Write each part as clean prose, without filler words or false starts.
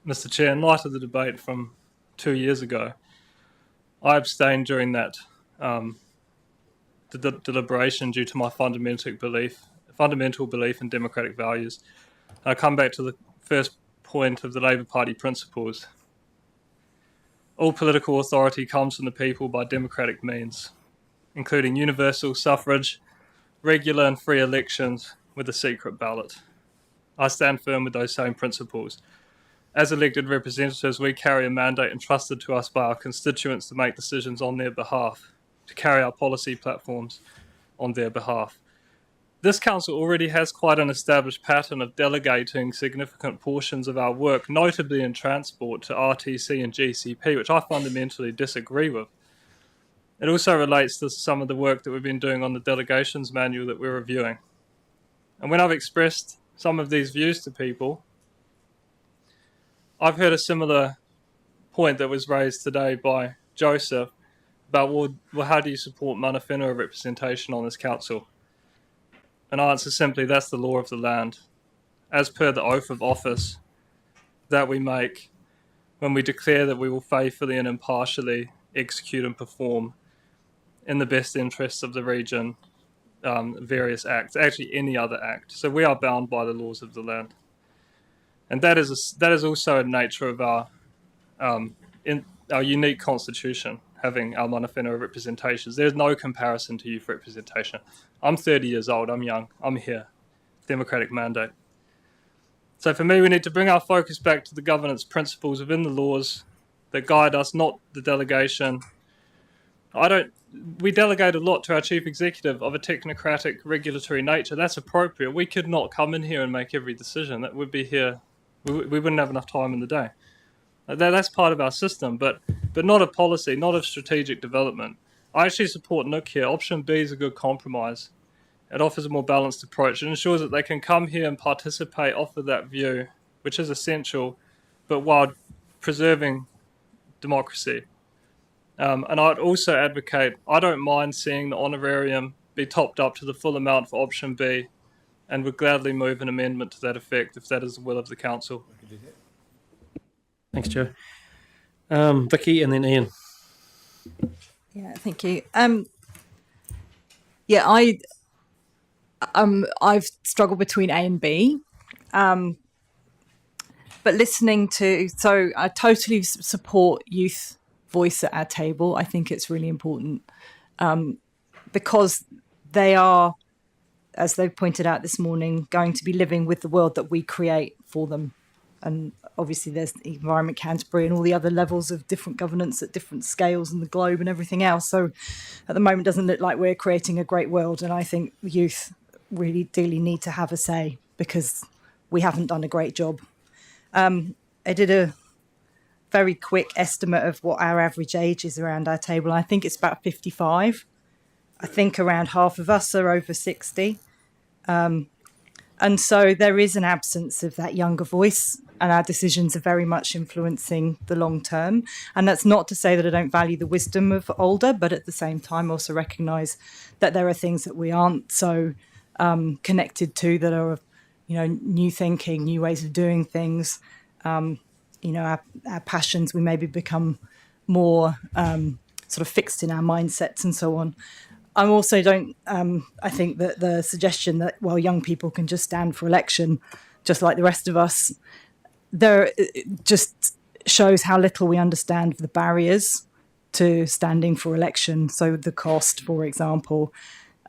Mr. Chair, in light of the debate from 2 years ago, I abstained during that deliberation due to my fundamental belief in democratic values. I come back to the first point of the Labour Party principles. All political authority comes from the people by democratic means, including universal suffrage, regular and free elections with a secret ballot. I stand firm with those same principles. As elected representatives, we carry a mandate entrusted to us by our constituents to make decisions on their behalf, to carry our policy platforms on their behalf. This council already has quite an established pattern of delegating significant portions of our work, notably in transport, to RTC and GCP, which I fundamentally disagree with. It also relates to some of the work that we've been doing on the delegations manual that we're reviewing. And when I've expressed some of these views to people, I've heard a similar point that was raised today by Joseph about, well, how do you support mana whenua representation on this council? And I answer simply, that's the law of the land. As per the oath of office that we make when we declare that we will faithfully and impartially execute and perform in the best interests of the region, various acts, actually any other act. So we are bound by the laws of the land. And that is also a nature of our unique constitution, having our mana whenua representations. There's no comparison to youth representation. I'm 30 years old, I'm young, I'm here. Democratic mandate. So for me, we need to bring our focus back to the governance principles within the laws that guide us, not the delegation. We delegate a lot to our chief executive of a technocratic regulatory nature. That's appropriate. We could not come in here and make every decision. That would be here. We wouldn't have enough time in the day. That's part of our system, but not a policy, not a strategic development. I actually support Nick here. Option B is a good compromise. It offers a more balanced approach. It ensures that they can come here and participate, offer that view, which is essential, but while preserving democracy. And I'd also advocate, I don't mind seeing the honorarium be topped up to the full amount for option B, and would gladly move an amendment to that effect if that is the will of the council. Thanks, Joe. Vicky and then Ian. Yeah, thank you. I've struggled between A and B, but listening to, so I totally support youth voice at our table. I think it's really important because they are, as they've pointed out this morning, going to be living with the world that we create for them. And obviously there's Environment Canterbury and all the other levels of different governance at different scales in the globe and everything else. So at the moment, it doesn't look like we're creating a great world. And I think youth really dearly need to have a say because we haven't done a great job. I did a very quick estimate of what our average age is around our table. I think it's about 55. I think around half of us are over 60. And so there is an absence of that younger voice, and our decisions are very much influencing the long term. And that's not to say that I don't value the wisdom of older, but at the same time also recognise that there are things that we aren't so connected to that are, new thinking, new ways of doing things. Our passions, we maybe become more sort of fixed in our mindsets and so on. I also don't, I think that the suggestion that, well, young people can just stand for election, just like the rest of us, it just shows how little we understand the barriers to standing for election. So the cost, for example,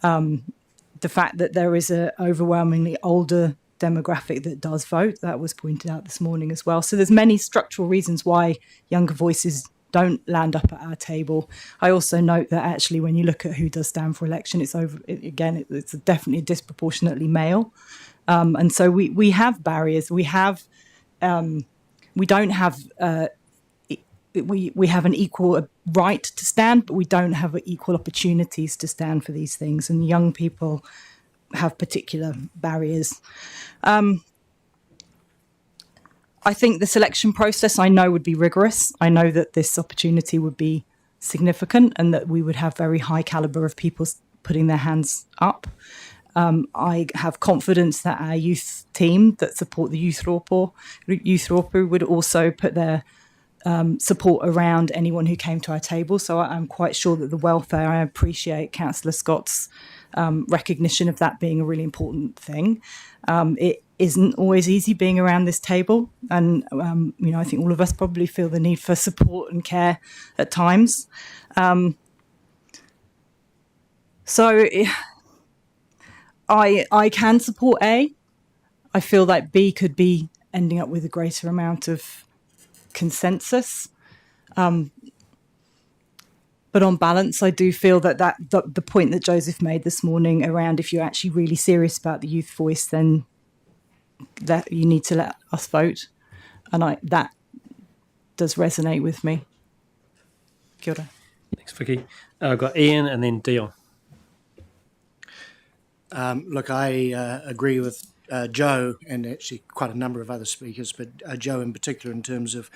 the fact that there is an overwhelmingly older demographic that does vote, that was pointed out this morning as well. So there's many structural reasons why younger voices don't land up at our table. I also note that actually when you look at who does stand for election, it's definitely disproportionately male. And so we have barriers. We have we don't have we have an equal right to stand, but we don't have equal opportunities to stand for these things. And young people have particular barriers. I think the selection process, I know, would be rigorous. I know that this opportunity would be significant and that we would have very high caliber of people putting their hands up. I have confidence that our youth team that support the youth Rōpū would also put their support around anyone who came to our table. So I'm quite sure that the welfare, I appreciate Councillor Scott's recognition of that being a really important thing. It isn't always easy being around this table. And, I think all of us probably feel the need for support and care at times. So I can support A. I feel like B could be ending up with a greater amount of consensus. But on balance, I do feel that the point that Joseph made this morning around if you're actually really serious about the youth voice, then that you need to let us vote. And that does resonate with me. Kia ora. Thanks, Vicky. I've got Ian and then Dion. Look, I agree with Joe and actually quite a number of other speakers, but Joe in particular in terms of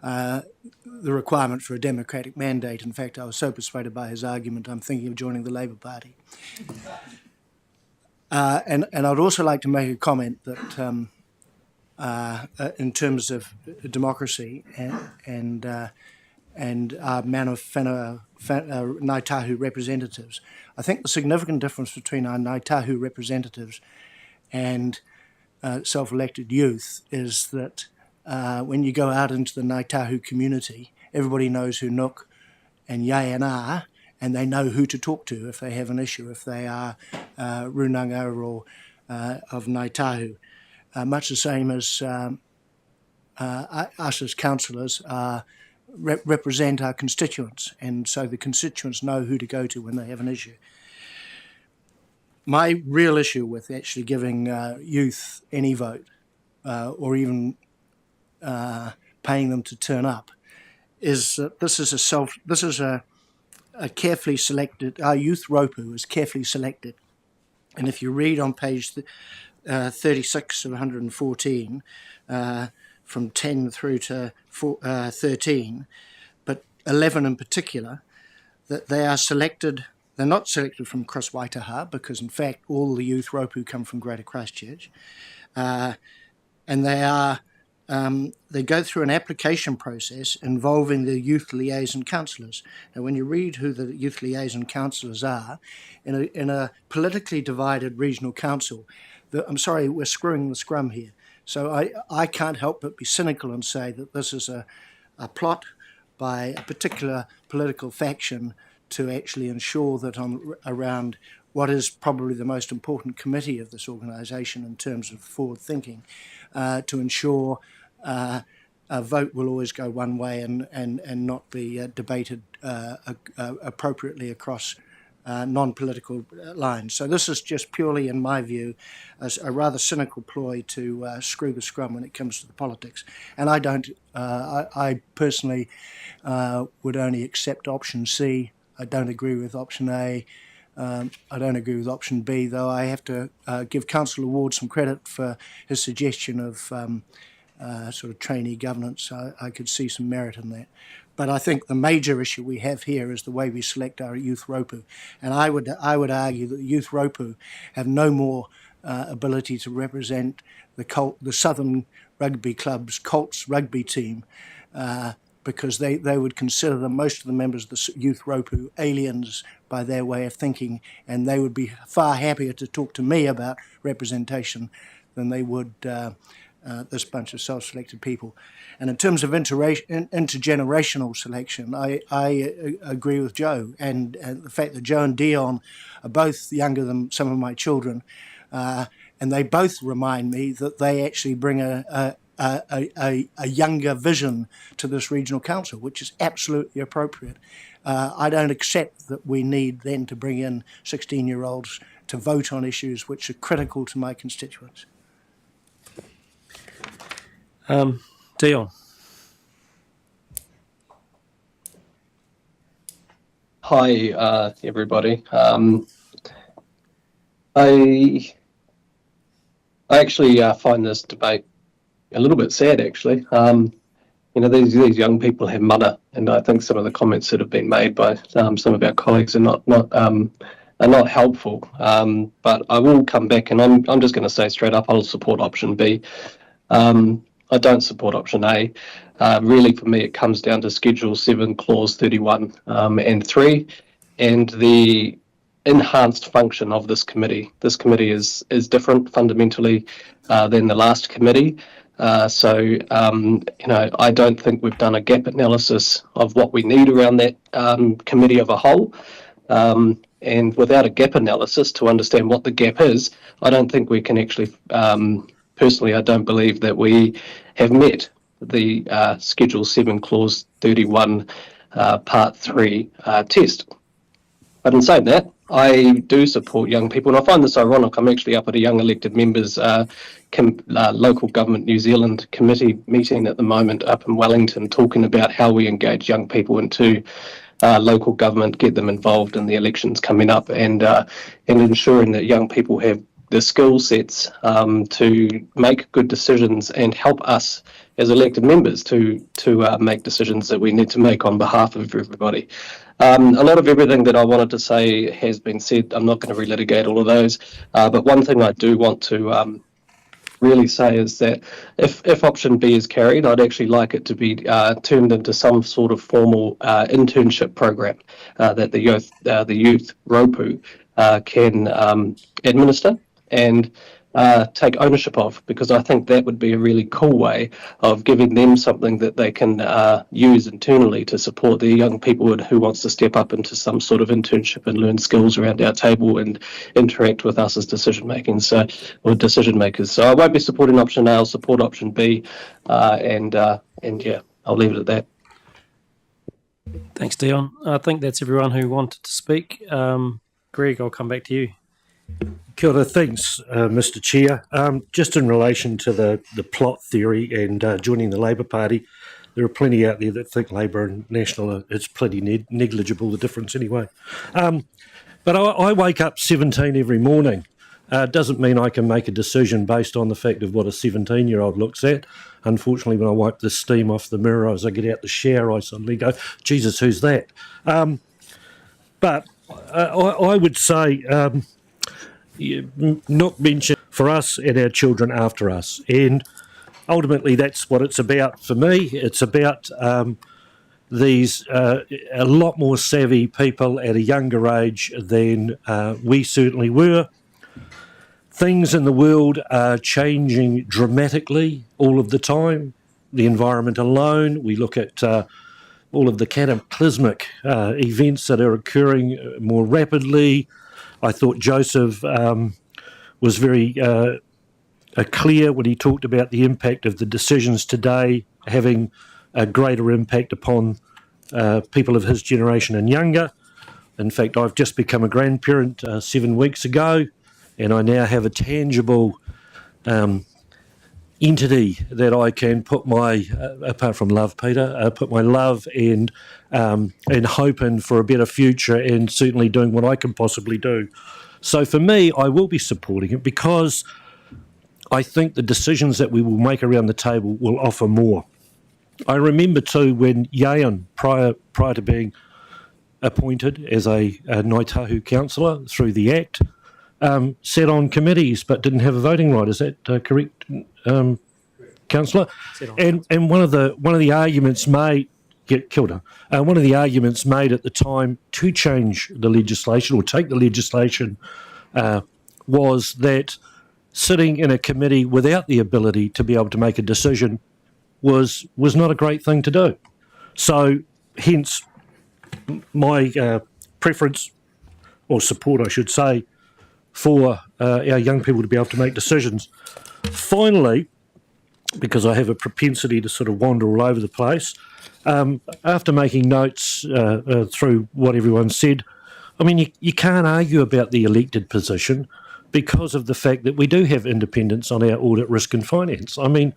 the requirement for a democratic mandate. In fact, I was so persuaded by his argument, I'm thinking of joining the Labour Party. And I'd also like to make a comment that in terms of democracy and our Mana Whenua Ngāi Tahu representatives, I think the significant difference between our Ngāi Tahu representatives and self-elected youth is that when you go out into the Ngāi Tahu community, everybody knows who Nook and Yayan are, and they know who to talk to if they have an issue, if they are runanga or of Ngāi Tahu. Much the same as us as councillors represent our constituents, and so the constituents know who to go to when they have an issue. My real issue with actually giving youth any vote or even paying them to turn up is that this is a carefully selected, our youth Rōpū is carefully selected. And if you read on page 36 of 114, from 10 through to 13, but 11 in particular, that they are selected. They're not selected from Cross Waitaha because, in fact, all the youth Rōpū come from Greater Christchurch, and they go through an application process involving the youth liaison councillors. Now, when you read who the youth liaison councillors are, in a politically divided regional council, I'm sorry, we're screwing the scrum here. So I can't help but be cynical and say that this is a plot by a particular political faction to actually ensure that around what is probably the most important committee of this organisation in terms of forward thinking, to ensure a vote will always go one way and not be debated appropriately across non-political lines. So this is just purely, in my view, a rather cynical ploy to screw the scrum when it comes to the politics. And I don't. I personally would only accept option C. I don't agree with option A. I don't agree with option B, though I have to give Councillor Ward some credit for his suggestion of sort of trainee governance. I could see some merit in that. But I think the major issue we have here is the way we select our youth Rōpū. And I would argue that the youth Rōpū have no more ability to represent the Southern Rugby Club's Colts rugby team because they would consider that most of the members of the youth Rōpū aliens by their way of thinking, and they would be far happier to talk to me about representation than they would this bunch of self-selected people. And in terms of intergenerational selection, I agree with Joe, and the fact that Joe and Dion are both younger than some of my children, and they both remind me that they actually bring a younger vision to this regional council, which is absolutely appropriate. I don't accept that we need then to bring in 16-year-olds to vote on issues which are critical to my constituents. Dion. Hi, everybody. I actually find this debate a little bit sad, actually. These young people have mana, and I think some of the comments that have been made by some of our colleagues are not not helpful. But I will come back, and I'm just going to say straight up, I'll support option B. I don't support option A. Really, for me, it comes down to Schedule 7, Clause 31 and 3, and the enhanced function of this committee. This committee is different fundamentally than the last committee. So I don't think we've done a gap analysis of what we need around that committee of a whole. And without a gap analysis to understand what the gap is, I don't think we can actually, personally, I don't believe that we have met the Schedule 7, Clause 31, Part 3 test. But in saying that, I do support young people, and I find this ironic. I'm actually up at a young elected members local government New Zealand committee meeting at the moment up in Wellington, talking about how we engage young people into local government, get them involved in the elections coming up, and ensuring that young people have the skill sets to make good decisions and help us as elected members to make decisions that we need to make on behalf of everybody. A lot of everything that I wanted to say has been said. I'm not going to relitigate all of those, but one thing I do want to really say is that if option B is carried, I'd actually like it to be turned into some sort of formal internship program that the youth ROPU can administer and take ownership of, because I think that would be a really cool way of giving them something that they can use internally to support the young people who wants to step up into some sort of internship and learn skills around our table and interact with us as decision makers. So I won't be supporting option A. I'll support option B, and yeah, I'll leave it at that. Thanks, Dion. I think that's everyone who wanted to speak. Greg, I'll come back to you. Kia ora, thanks, Mr. Chair. Just in relation to the plot theory and joining the Labour Party, there are plenty out there that think Labour and National, it's pretty negligible, the difference anyway. But I wake up 17 every morning. Doesn't mean I can make a decision based on the fact of what a 17-year-old looks at. Unfortunately, when I wipe the steam off the mirror as I get out the shower, I suddenly go, Jesus, who's that? But I would say... not mention for us and our children after us, and ultimately that's what it's about for me. It's about these a lot more savvy people at a younger age than we certainly were. Things in the world are changing dramatically all of the time. The environment alone, we look at all of the cataclysmic events that are occurring more rapidly. I thought Joseph was very clear when he talked about the impact of the decisions today having a greater impact upon people of his generation and younger. In fact, I've just become a grandparent 7 weeks ago, and I now have a tangible entity that I can put my, apart from love, Peter, put my love and hope in for a better future, and certainly doing what I can possibly do. So for me, I will be supporting it because I think the decisions that we will make around the table will offer more. I remember too when ECan, prior to being appointed as a Ngāi Tahu councillor through the Act, sat on committees but didn't have a voting right. Is that correct, councillor? And one of the arguments made, one of the arguments made at the time to change the legislation or take the legislation was that sitting in a committee without the ability to be able to make a decision was not a great thing to do. So hence my preference or support, I should say, for our young people to be able to make decisions. Finally, because I have a propensity to sort of wander all over the place, after making notes through what everyone said, I mean, you can't argue about the elected position because of the fact that we do have independence on our audit, risk and finance. I mean,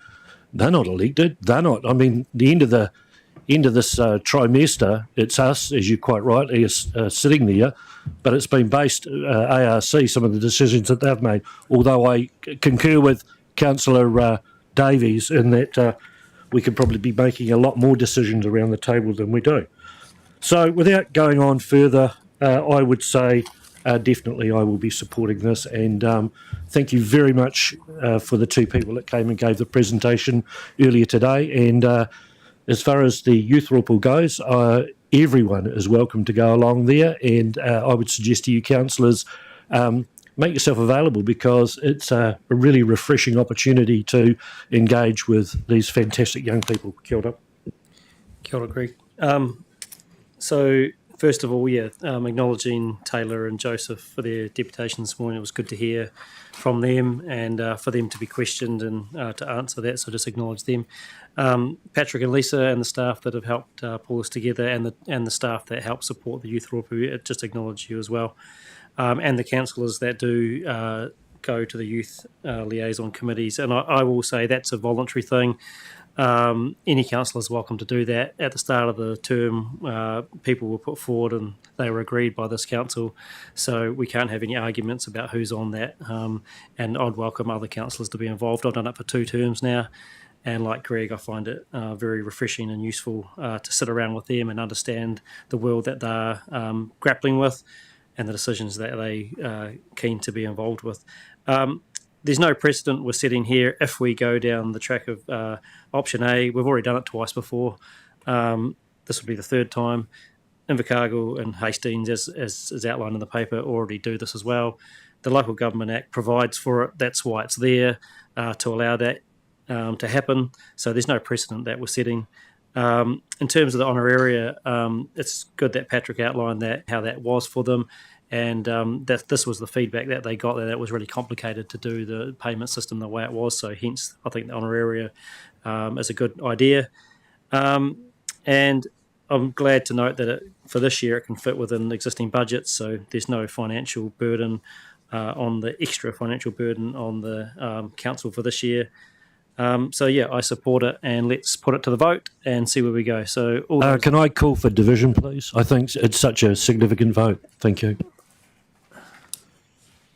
they're not elected. They're not. I mean, the end of this trimester, it's us, as you quite rightly are sitting there, but it's been based, ARC, some of the decisions that they've made, although I concur with Councillor Davies in that we could probably be making a lot more decisions around the table than we do. So without going on further, I would say definitely I will be supporting this. And thank you very much for the two people that came and gave the presentation earlier today. And as far as the youth rupal goes, everyone is welcome to go along there. And I would suggest to you councillors, make yourself available, because it's a really refreshing opportunity to engage with these fantastic young people. Kia ora. Kia ora, Greg. So, first of all, acknowledging Taylor and Joseph for their deputation this morning. It was good to hear from them and for them to be questioned and to answer that, so just acknowledge them. Patrick and Lisa and the staff that have helped pull us together, and the staff that help support the youth rupal, just acknowledge you as well. And the councillors that do go to the youth liaison committees. And I will say that's a voluntary thing. Any councillor is welcome to do that. At the start of the term, people were put forward and they were agreed by this council, so we can't have any arguments about who's on that. And I'd welcome other councillors to be involved. I've done it for 2 terms now, and like Greg, I find it very refreshing and useful to sit around with them and understand the world that they're grappling with and the decisions that they are keen to be involved with. There's no precedent we're setting here if we go down the track of option A. We've already done it twice before. This will be the 3rd time. Invercargill and Hastings, as outlined in the paper, already do this as well. The Local Government Act provides for it. That's why it's there, to allow that to happen. So there's no precedent that we're setting. In terms of the honoraria, it's good that Patrick outlined how that was for them, and that this was the feedback that they got, that it was really complicated to do the payment system the way it was. So hence, I think the honoraria is a good idea. And I'm glad to note that for this year it can fit within existing budgets, so there's no financial burden on the extra financial burden on the council for this year. I support it, and let's put it to the vote and see where we go. So, can I call for division, please? I think it's such a significant vote. Thank you.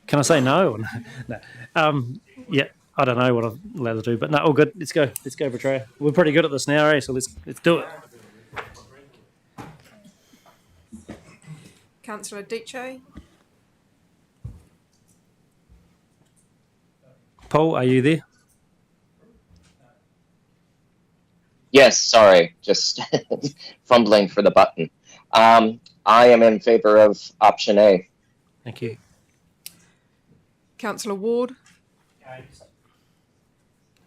Can I say no? No. I don't know what I'm allowed to do, but no, all good. Let's go, Betrayer. We're pretty good at this now, so let's do it. Councillor Diche. Paul, are you there? Yes, sorry, just fumbling for the button. I am in favor of option A. Thank you. Councillor Ward.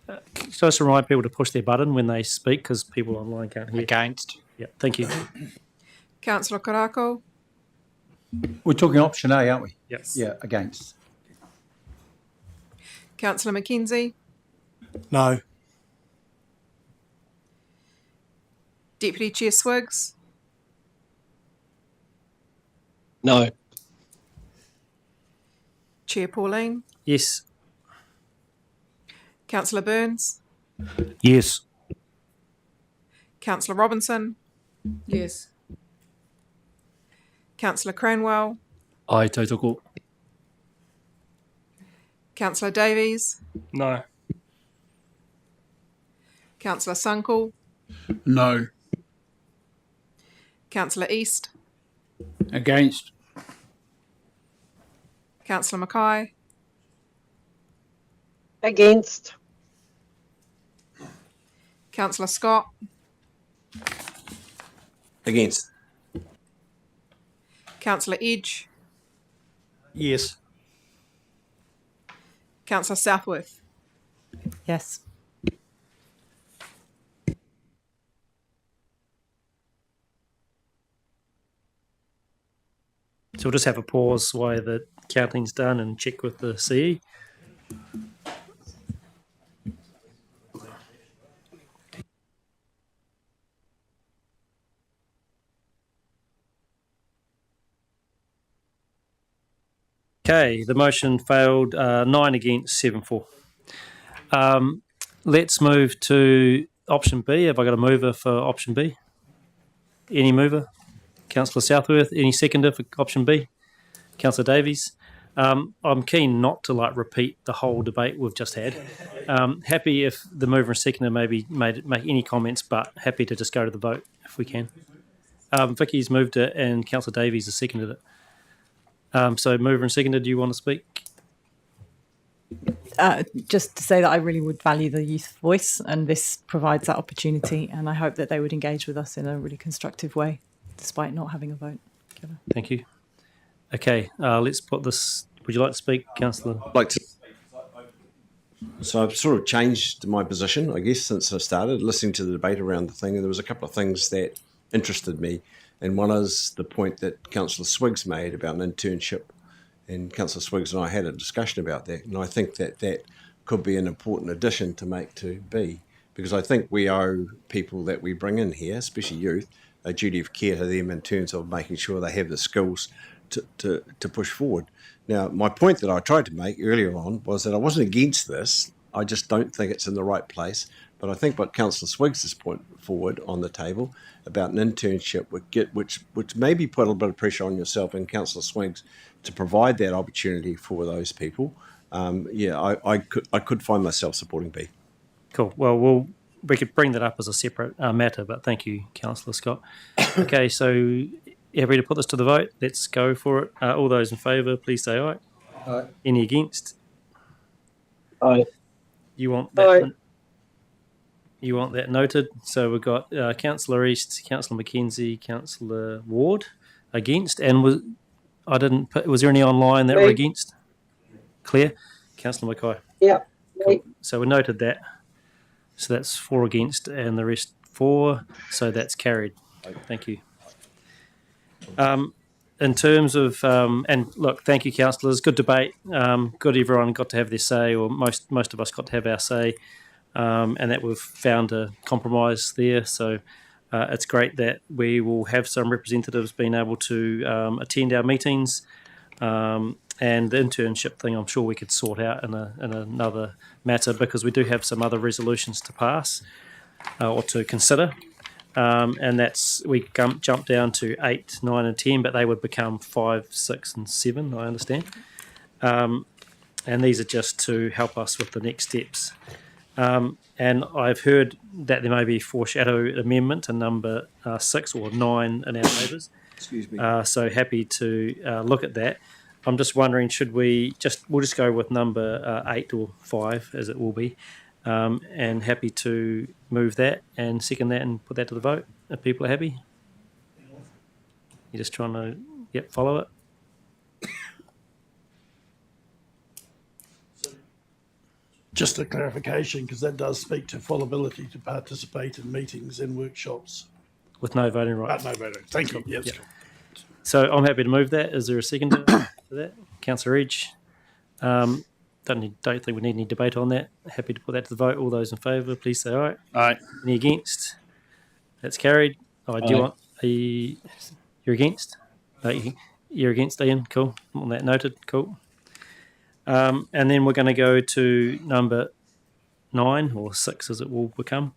So just remind people to push their button when they speak, because people online can't hear. Against. Yeah, thank you. Councillor Karako. We're talking option A, aren't we? Yes. Yeah, against. Councillor McKenzie. No. Deputy Chair Swiggs. No. Chair Pauline. Yes. Councillor Burns. Yes. Councillor Robinson. Yes. Councillor Cranwell. Aye, tautoko. Councillor Davies. No. Councillor Sunkel. No. Councillor East. Against. Councillor Mackay. Against. Councillor Scott. Against. Councillor Edge. Yes. Councillor Southworth. Yes. So we'll just have a pause while the counting's done and check with the CE. Okay, the motion failed, 9 against, 7-4. Let's move to option B. Have I got a mover for option B? Any mover? Councillor Southworth. Any seconder for option B? Councillor Davies. I'm keen not to repeat the whole debate we've just had. Happy if the mover and seconder maybe make any comments, but happy to just go to the vote if we can. Vicky's moved it and Councillor Davies has seconded it. So mover and seconder, do you want to speak? Just to say that I really would value the youth voice, and this provides that opportunity, and I hope that they would engage with us in a really constructive way, despite not having a vote. Thank you. Okay, let's put this. Would you like to speak, Councillor? Like to. So I've sort of changed my position, I guess, since I started listening to the debate around the thing, and there was a couple of things that interested me, and one is the point that Councillor Swiggs made about an internship, and Councillor Swiggs and I had a discussion about that, and I think that that could be an important addition to make to B, because I think we owe people that we bring in here, especially youth, a duty of care to them in terms of making sure they have the skills to push forward. Now, my point that I tried to make earlier on was that I wasn't against this. I just don't think it's in the right place. But I think what Councillor Swiggs has put forward on the table about an internship which maybe put a little bit of pressure on yourself and Councillor Swiggs to provide that opportunity for those people. I could find myself supporting B. Cool. Well, we could bring that up as a separate matter, but thank you, Councillor Scott. Okay, so happy to put this to the vote. Let's go for it. All those in favour, please say aye. Aye. Any against? Aye. You want that? Aye. You want that noted? So we've got Councillor East, Councillor McKenzie, Councillor Ward against, and was there any online that were against? Clear. Councillor Mackay. Yeah. Cool. So we noted that. So that's 4 against, and the rest 4. So that's carried. Thank you. In terms of, and look, thank you, councillors. Good debate. Good, everyone got to have their say, or most of us got to have our say, and that we've found a compromise there. So it's great that we will have some representatives being able to attend our meetings, and the internship thing I'm sure we could sort out in another matter, because we do have some other resolutions to pass or to consider. And that's, we jump down to 8, 9 and 10, but they would become 5, 6 and 7, I understand. And these are just to help us with the next steps. And I've heard that there may be foreshadow amendment to number 6 or 9 in our papers. Excuse me. So happy to look at that. I'm just wondering, we'll just go with number 8 or 5, as it will be. And happy to move that and second that and put that to the vote if people are happy. You're just trying to follow it. Just a clarification, because that does speak to full ability to participate in meetings and workshops. With no voting rights. No voting. Thank you. Yes. Yep. So I'm happy to move that. Is there a second to that? Councillor Edge. Don't think we need any debate on that. Happy to put that to the vote. All those in favour, please say aye. Aye. Any against? That's carried. You're against? You're against, Ian. Cool. On that noted. Cool. And then we're going to go to number 9 or 6 as it will become.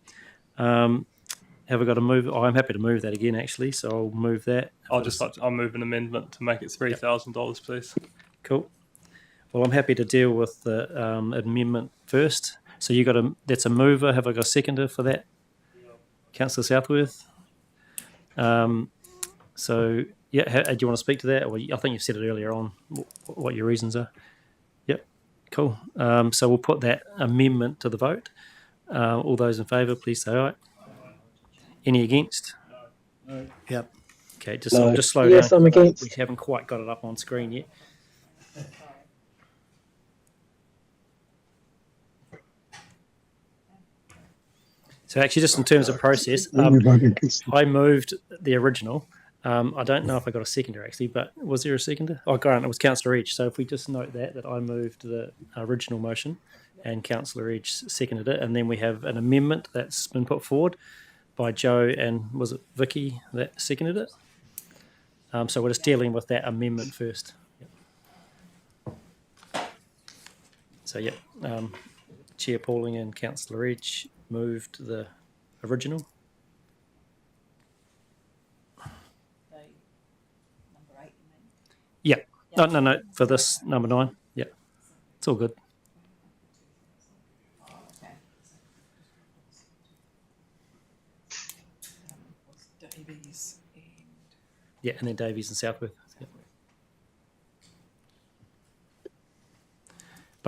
Have we got to move? I'm happy to move that again, actually. So I'll move that. I'll move an amendment to make it $3,000, please. Cool. Well, I'm happy to deal with the amendment first. So that's a mover. Have I got a seconder for that? Councillor Southworth. So, do you want to speak to that? Or I think you've said it earlier on, what your reasons are. Yep, cool. So we'll put that amendment to the vote. All those in favour, please say aye. Any against? No. Yep. Okay, just slow down. Yes, I'm against. We haven't quite got it up on screen yet. So actually, just in terms of process, I moved the original. I don't know if I got a seconder, actually, but was there a seconder? Oh, Grant, it was Councillor Edge. So if we just note that I moved the original motion and Councillor Edge seconded it, and then we have an amendment that's been put forward by Joe and was it Vicky that seconded it? So we're just dealing with that amendment first. Yep. So, Chair Pauling and Councillor Edge moved the original. Yeah. No. For this number 9. Yeah. It's all good. Davies and Yeah, and then Davies and Southworth. Yep.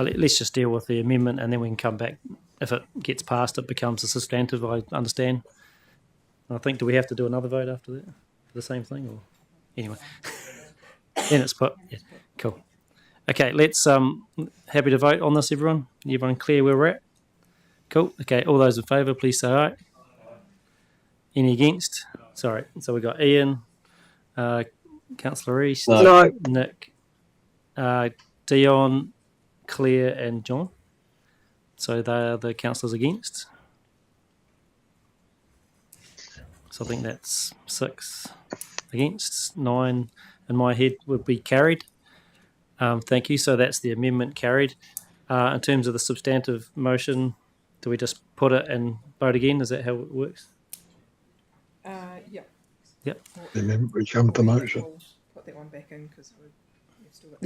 But let's just deal with the amendment, and then we can come back. If it gets passed, it becomes a substantive. I understand. I think, do we have to do another vote after that for the same thing, or anyway? Then it's put. Yeah, cool. Okay, let's. Happy to vote on this, everyone. Everyone clear where we're at? Cool. Okay, all those in favour, please say aye. Any against? Sorry. So we got Ian, Councillor East, No. Nick, Dion, Claire, and John. So they are the councillors against. So I think that's 6 against, 9 in my head would be carried. Thank you. So that's the amendment carried. In terms of the substantive motion, do we just put it and vote again? Is that how it works? Yeah. Yep. And then we come to motion. We'll put that one back in because we've still got.